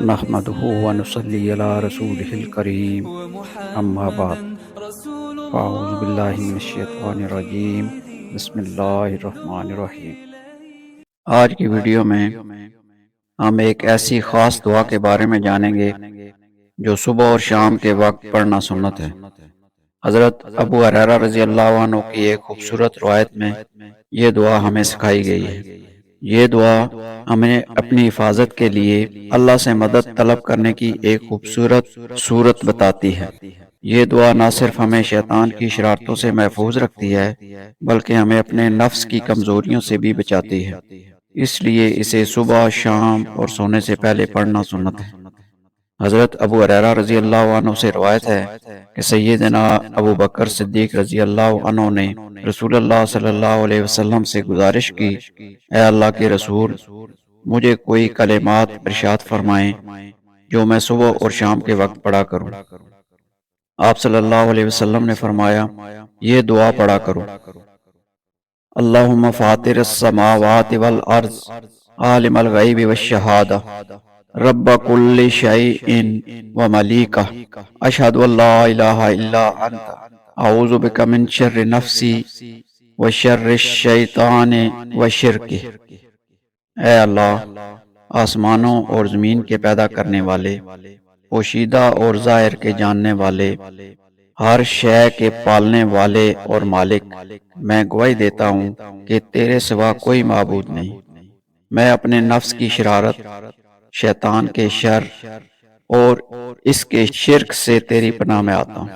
نحمده ونصلي على رسوله الكريم اما بعد فاعوذ باللہ من الشیطان الرجیم بسم اللہ الرحمن الرحیم۔ آج کی ویڈیو میں ہم ایک ایسی خاص دعا کے بارے میں جانیں گے جو صبح اور شام کے وقت پڑھنا سنت ہے۔ حضرت ابو ہریرہ رضی اللہ عنہ کی ایک خوبصورت روایت میں یہ دعا ہمیں سکھائی گئی ہے۔ یہ دعا ہمیں اپنی حفاظت کے لیے اللہ سے مدد طلب کرنے کی ایک خوبصورت صورت بتاتی ہے۔ یہ دعا نہ صرف ہمیں شیطان کی شرارتوں سے محفوظ رکھتی ہے بلکہ ہمیں اپنے نفس کی کمزوریوں سے بھی بچاتی ہے، اس لیے اسے صبح، شام اور سونے سے پہلے پڑھنا سنت ہے۔ حضرت ابو ہریرہ رضی اللہ عنہ سے روایت ہے کہ سیدنا ابو بکر صدیق رضی اللہ عنہ نے رسول اللہ صلی اللہ علیہ وسلم سے گزارش کی، اے اللہ کے رسول، مجھے کوئی کلمات ارشاد فرمائیں جو میں صبح اور شام کے وقت پڑھا کروں۔ آپ صلی اللہ علیہ وسلم نے فرمایا، یہ دعا پڑھا کرو: اللہم فاطر السماوات والارض عالم الغیب والشہادہ رب کل شیء وملیکہ اشہد ان لا الہ الا انت اعوذ بک من شر نفسی وشر الشیطان وشرکہ۔ اے اللہ، آسمانوں اور زمین کے پیدا کرنے والے، پوشیدہ اور ظاہر کے جاننے والے، ہر شے کے پالنے والے اور مالک، میں گواہی دیتا ہوں کہ تیرے سوا کوئی معبود نہیں۔ میں اپنے نفس کی شرارت، شیطان کے شر اور اس کے شرک سے تیری پناہ میں آتا ہوں۔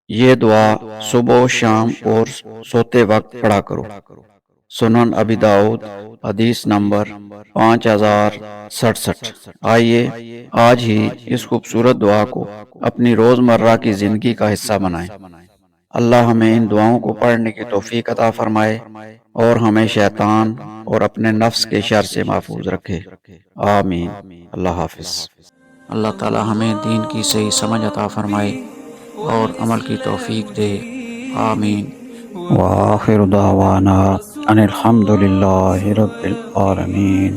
یہ دعا صبح، شام اور سوتے وقت پڑھا کرو۔ سنن ابی داؤد حدیث نمبر 5067۔ آئیے آج ہی اس خوبصورت دعا کو اپنی روزمرہ کی زندگی کا حصہ بنائیں۔ اللہ ہمیں ان دعاؤں کو پڑھنے کی توفیق عطا فرمائے اور ہمیں شیطان اور اپنے نفس کے شر سے محفوظ رکھے، آمین۔ اللہ حافظ۔ اللہ تعالی ہمیں دین کی صحیح سمجھ عطا فرمائے اور عمل کی توفیق دے، آمین۔ وآخر دعوانا ان الحمد للہ رب العالمین۔